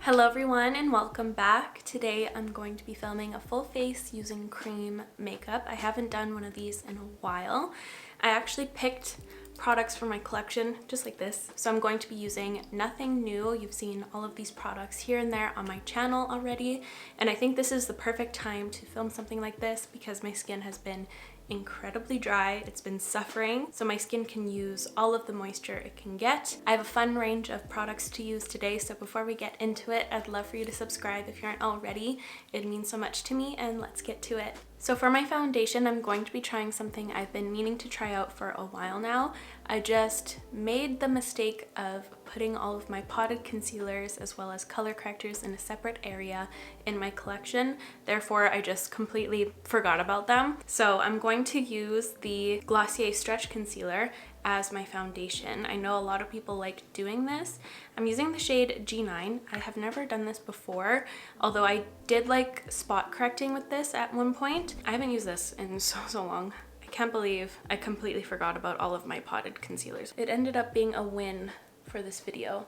Hello everyone and welcome back. Today I'm going to be filming a full face using cream makeup. I haven't done one of these in a while. I actually picked products for my collection just like this. So I'm going to be using nothing new. You've seen all of these products here and there on my channel already. And I think this is the perfect time to film something like this because my skin has been incredibly dry. It's been suffering, so my skin can use all of the moisture it can get. I have a fun range of products to use today, so before we get into it, I'd love for you to subscribe if you aren't already. It means so much to me, and let's get to it. So for my foundation, I'm going to be trying something I've been meaning to try out for a while now. I just made the mistake of putting all of my potted concealers as well as color correctors in a separate area in my collection. Therefore, I just completely forgot about them. So I'm going to use the Glossier Stretch Concealer as my foundation. I know a lot of people like doing this. I'm using the shade G9. I have never done this before, although I did like spot correcting with this at one point. I haven't used this in so long. I can't believe I completely forgot about all of my potted concealers. It ended up being a win for this video.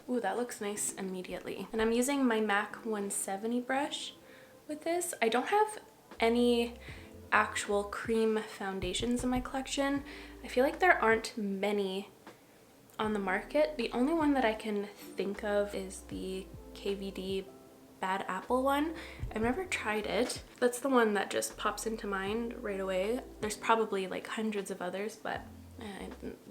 Ooh, that looks nice immediately. And I'm using my MAC 170 brush with this. I don't have any actual cream foundations in my collection. I feel like there aren't many on the market. The only one that I can think of is the KVD Bad Apple one. I've never tried it. That's the one that just pops into mind right away. There's probably like hundreds of others, but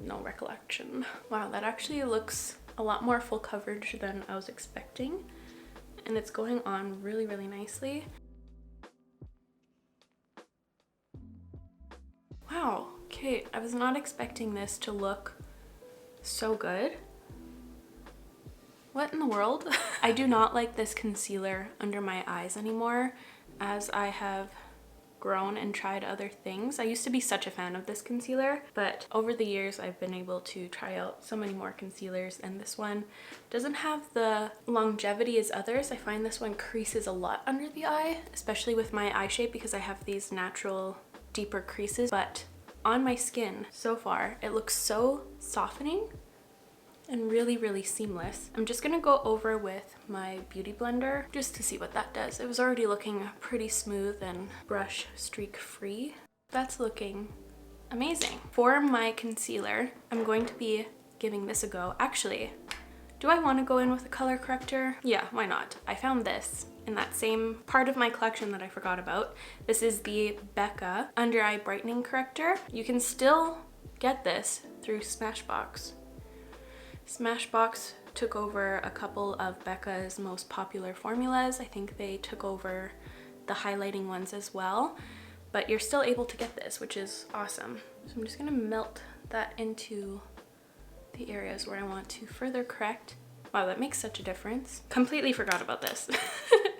no recollection. Wow, that actually looks a lot more full coverage than I was expecting. And it's going on really, really nicely. Wow, okay, I was not expecting this to look so good. What in the world? I do not like this concealer under my eyes anymore, as I have grown and tried other things. I used to be such a fan of this concealer, but over the years I've been able to try out so many more concealers, and this one doesn't have the longevity as others. I find this one creases a lot under the eye, especially with my eye shape because I have these natural deeper creases, but on my skin so far it looks so softening and really, really seamless. I'm just gonna go over with my beauty blender just to see what that does. It was already looking pretty smooth and brush streak free. That's looking amazing. For my concealer, I'm going to be giving this a go. Actually, do I want to go in with a color corrector? Yeah, why not? I found this in that same part of my collection that I forgot about. This is the BECCA Under Eye Brightening Corrector. You can still get this through Smashbox. Smashbox took over a couple of BECCA's most popular formulas. I think they took over the highlighting ones as well, but you're still able to get this, which is awesome. So I'm just gonna melt that into the areas where I want to further correct. Wow, that makes such a difference. Completely forgot about this.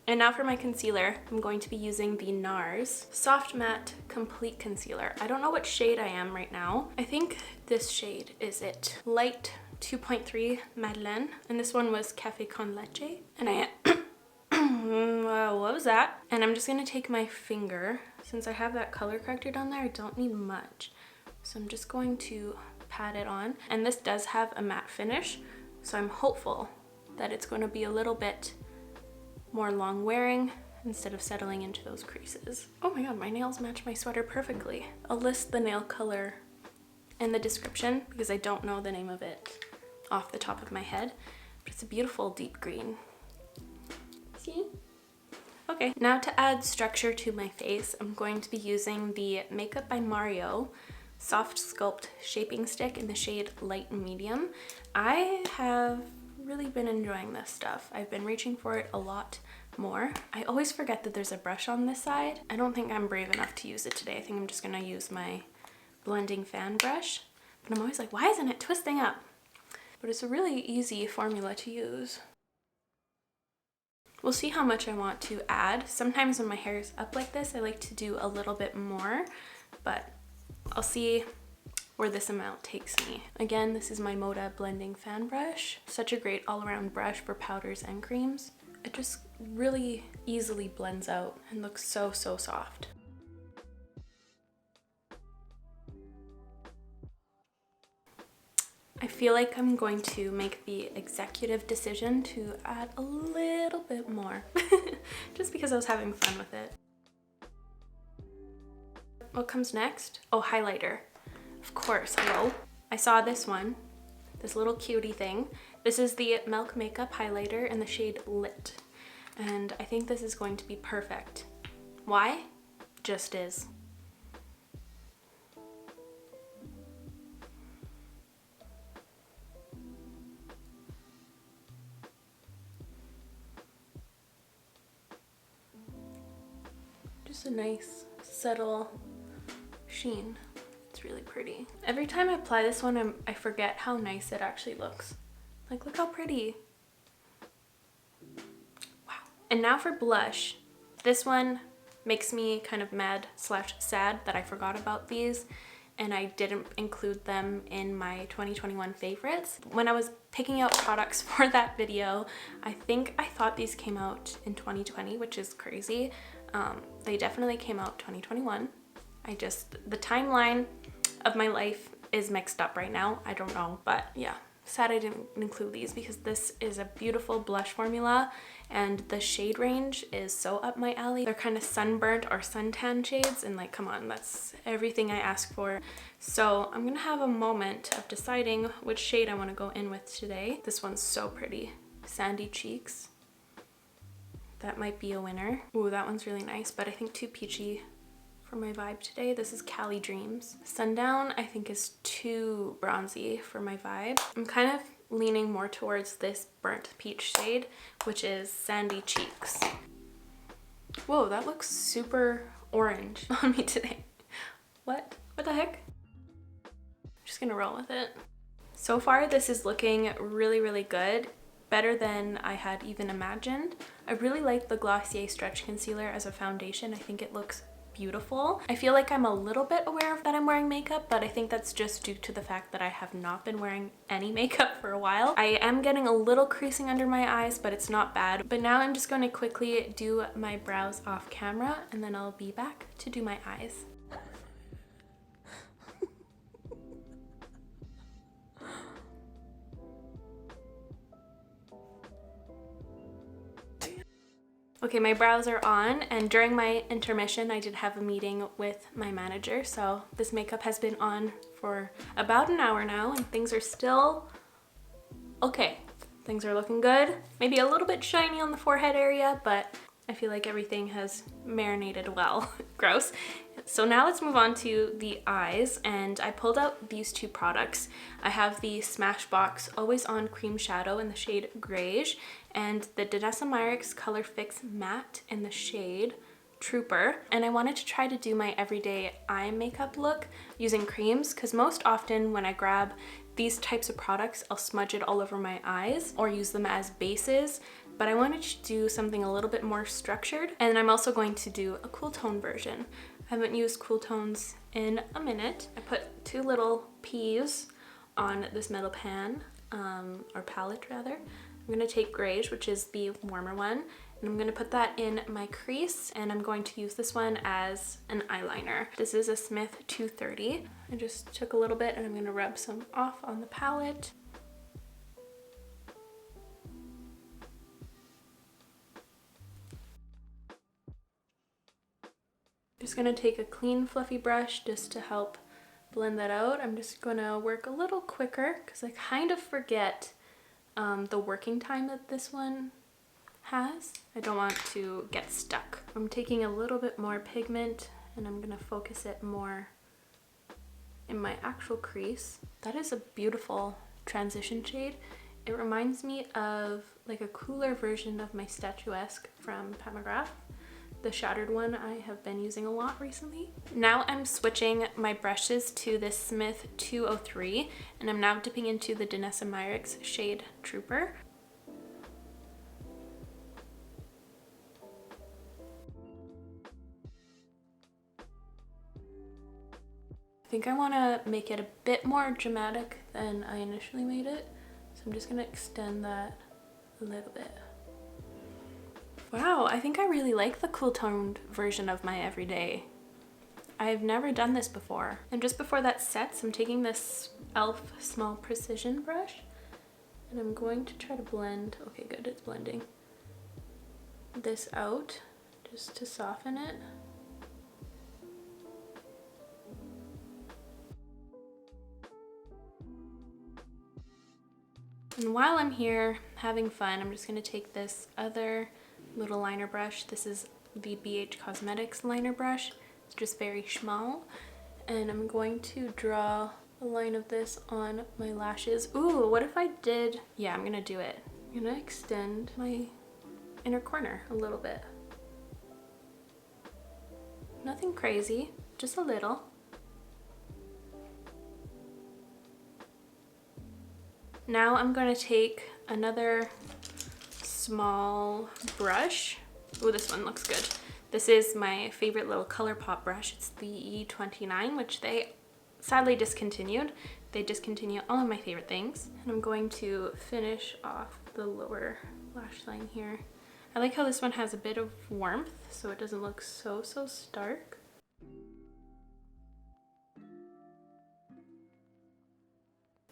And now for my concealer, I'm going to be using the NARS Soft Matte Complete Concealer. I don't know what shade I am right now. I think this shade is it. Light 2.3 Madeleine, and this one was Café con Leche. And I what was that? And I'm just gonna take my finger. Since I have that color corrector down there, I don't need much. So I'm just going to pat it on. And this does have a matte finish, so I'm hopeful that it's going to be a little bit more long wearing instead of settling into those creases. Oh my god, my nails match my sweater perfectly. I'll list the nail color in the description because I don't know the name of it off the top of my head, but it's a beautiful deep green. See? Okay, now to add structure to my face, I'm going to be using the Makeup by Mario Soft Sculpt Shaping Stick in the shade Light and Medium. I have really been enjoying this stuff. I've been reaching for it a lot more. I always forget that there's a brush on this side. I don't think I'm brave enough to use it today. I think I'm just gonna use my blending fan brush, but I'm always like, why isn't it twisting up? But it's a really easy formula to use. We'll see how much I want to add. Sometimes when my hair is up like this, I like to do a little bit more, but I'll see where this amount takes me. Again, this is my Moda blending fan brush. Such a great all-around brush for powders and creams. It just really easily blends out and looks so, so soft. I feel like I'm going to make the executive decision to add a little bit more just because I was having fun with it. What comes next? Oh, highlighter. Of course, hello. I saw this one, this little cutie thing. This is the Milk Makeup highlighter in the shade Lit. And I think this is going to be perfect. Why? Just is. Just a nice, subtle sheen. It's really pretty. Every time I apply this one, I forget how nice it actually looks. Like, look how pretty. Wow. And now for blush. This one makes me kind of mad/sad that I forgot about these and I didn't include them in my 2021 favorites. When I was picking out products for that video, I think I thought these came out in 2020, which is crazy. They definitely came out 2021. The timeline of my life is mixed up right now. I don't know, but yeah. Sad I didn't include these because this is a beautiful blush formula and the shade range is so up my alley. They're kind of sunburnt or suntan shades and like, come on, that's everything I ask for. So I'm gonna have a moment of deciding which shade I want to go in with today. This one's so pretty. Sandy Cheeks. That might be a winner. Ooh, that one's really nice, but I think too peachy for my vibe today. This is Cali Dreams. Sundown I think is too bronzy for my vibe. I'm kind of leaning more towards this burnt peach shade, which is Sandy Cheeks. Whoa, that looks super orange on me today. What the heck? I'm just gonna roll with it. So far this is looking really, really good. Better than I had even imagined. I really like the Glossier Stretch Concealer as a foundation. I think it looks beautiful. I feel like I'm a little bit aware of that I'm wearing makeup, but I think that's just due to the fact that I have not been wearing any makeup for a while. I am getting a little creasing under my eyes, but it's not bad. But now I'm just going to quickly do my brows off camera and then I'll be back to do my eyes. Okay, my brows are on, and during my intermission I did have a meeting with my manager, so this makeup has been on for about an hour now and things are still okay. Things are looking good. Maybe a little bit shiny on the forehead area, but I feel like everything has marinated well. Gross. So now let's move on to the eyes, and I pulled out these two products. I have the Smashbox Always On Cream Shadow in the shade Greige and the DANESSA MYRICKS COLOURFIX Matte in the shade Trooper. And I wanted to try to do my everyday eye makeup look using creams, because most often when I grab these types of products, I'll smudge it all over my eyes or use them as bases. But I wanted to do something a little bit more structured, and I'm also going to do a cool tone version. I haven't used cool tones in a minute. I put two little peas on this metal pan, or palette rather. I'm gonna take Greige, which is the warmer one, and I'm gonna put that in my crease, and I'm going to use this one as an eyeliner. This is a Smith 230. I just took a little bit and I'm gonna rub some off on the palette. Just gonna take a clean fluffy brush just to help blend that out. I'm just gonna work a little quicker because I kind of forget the working time that this one has. I don't want to get stuck. I'm taking a little bit more pigment and I'm gonna focus it more in my actual crease. That is a beautiful transition shade. It reminds me of like a cooler version of my Statuesque from Pat McGrath. The shattered one I have been using a lot recently. Now I'm switching my brushes to this Smith 203 and I'm now dipping into the DANESSA MYRICKS shade Trooper. I think I want to make it a bit more dramatic than I initially made it, so I'm just going to extend that a little bit. Wow, I think I really like the cool toned version of my everyday. I've never done this before. And just before that sets, I'm taking this e.l.f. small precision brush. And I'm going to try to blend, okay good, it's blending this out just to soften it. And while I'm here having fun, I'm just going to take this other little liner brush. This is the BH Cosmetics liner brush. It's just very small. And I'm going to draw a line of this on my lashes. Ooh, what if I did? Yeah, I'm going to do it. I'm going to extend my inner corner a little bit. Nothing crazy, just a little. Now I'm going to take another small brush. Oh, this one looks good. This is my favorite little ColourPop brush. It's the E29, which they sadly discontinued. They discontinue all of my favorite things. And I'm going to finish off the lower lash line here. I like how this one has a bit of warmth, so it doesn't look so stark.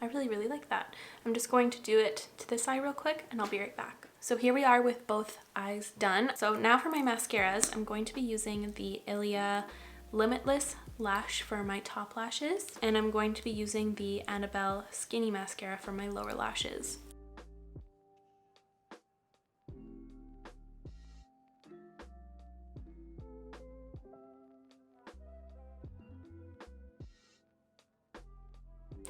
I really like that. I'm just going to do it to this eye real quick and I'll be right back. So here we are with both eyes done. So now for my mascaras, I'm going to be using the ILIA Limitless Lash for my top lashes, and I'm going to be using the ANNABELLE Skinny Mascara for my lower lashes.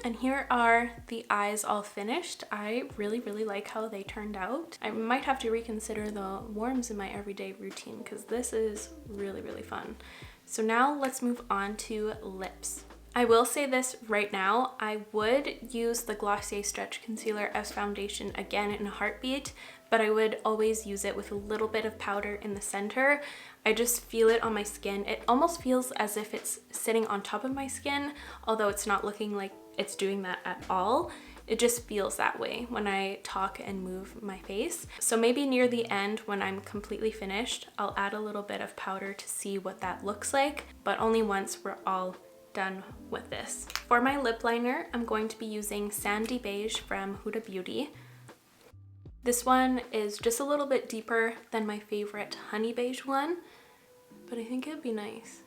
And here are the eyes all finished. I really like how they turned out. I might have to reconsider the warms in my everyday routine because this is really fun. So now let's move on to lips. I will say this right now, I would use the Glossier Stretch Concealer as foundation again in a heartbeat, but I would always use it with a little bit of powder in the center. I just feel it on my skin. It almost feels as if it's sitting on top of my skin, although it's not looking like it's doing that at all. It just feels that way when I talk and move my face. So maybe near the end when I'm completely finished, I'll add a little bit of powder to see what that looks like, but only once we're all done with this. For my lip liner, I'm going to be using Sandy Beige from Huda Beauty. This one is just a little bit deeper than my favorite honey beige one, but I think it'd be nice.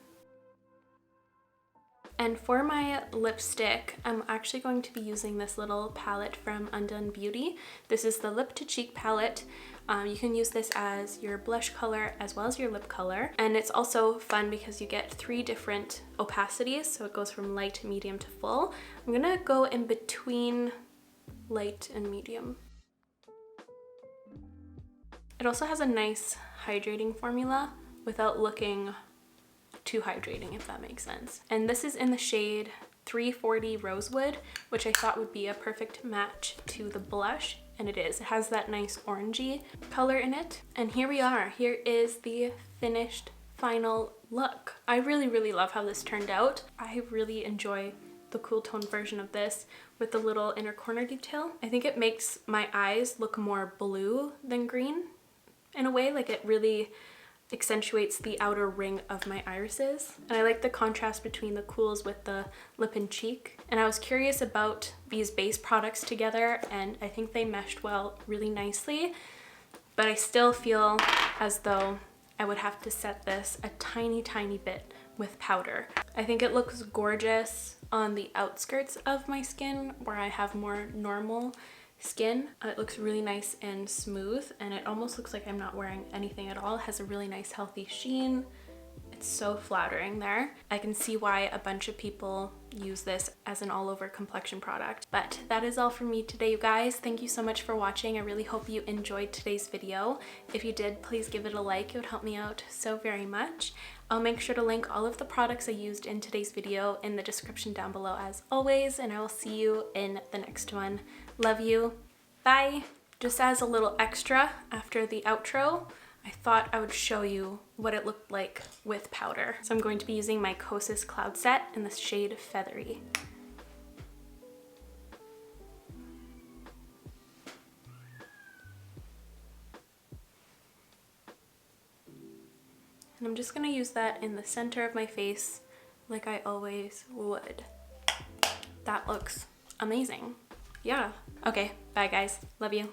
And for my lipstick, I'm actually going to be using this little palette from UNDONE Beauty. This is the Lip to Cheek palette. You can use this as your blush color as well as your lip color. And it's also fun because you get 3 different opacities, so it goes from light, medium to full. I'm gonna go in between light and medium. It also has a nice hydrating formula without looking too hydrating, if that makes sense. And this is in the shade 340 Rosewood, which I thought would be a perfect match to the blush, and it is. It has that nice orangey color in it. And here we are. Here is the finished final look. I really love how this turned out. I really enjoy the cool tone version of this with the little inner corner detail. I think it makes my eyes look more blue than green in a way. Like, it really accentuates the outer ring of my irises. And I like the contrast between the cools with the lip and cheek. And I was curious about these base products together, and I think they meshed really nicely, but I still feel as though I would have to set this a tiny bit with powder. I think it looks gorgeous on the outskirts of my skin where I have more normal skin. It looks really nice and smooth, and it almost looks like I'm not wearing anything at all. It has a really nice healthy sheen. It's so flattering there. I can see why a bunch of people use this as an all-over complexion product. But that is all from me today, you guys. Thank you so much for watching. I really hope you enjoyed today's video. If you did, please give it a like. It would help me out so very much. I'll make sure to link all of the products I used in today's video in the description down below as always, and I will see you in the next one. Love you. Bye. Just as a little extra after the outro, I thought I would show you what it looked like with powder. So I'm going to be using my Kosas Cloud Set in the shade Feathery. And I'm just gonna use that in the center of my face like I always would. That looks amazing. Yeah. Okay, bye guys. Love you.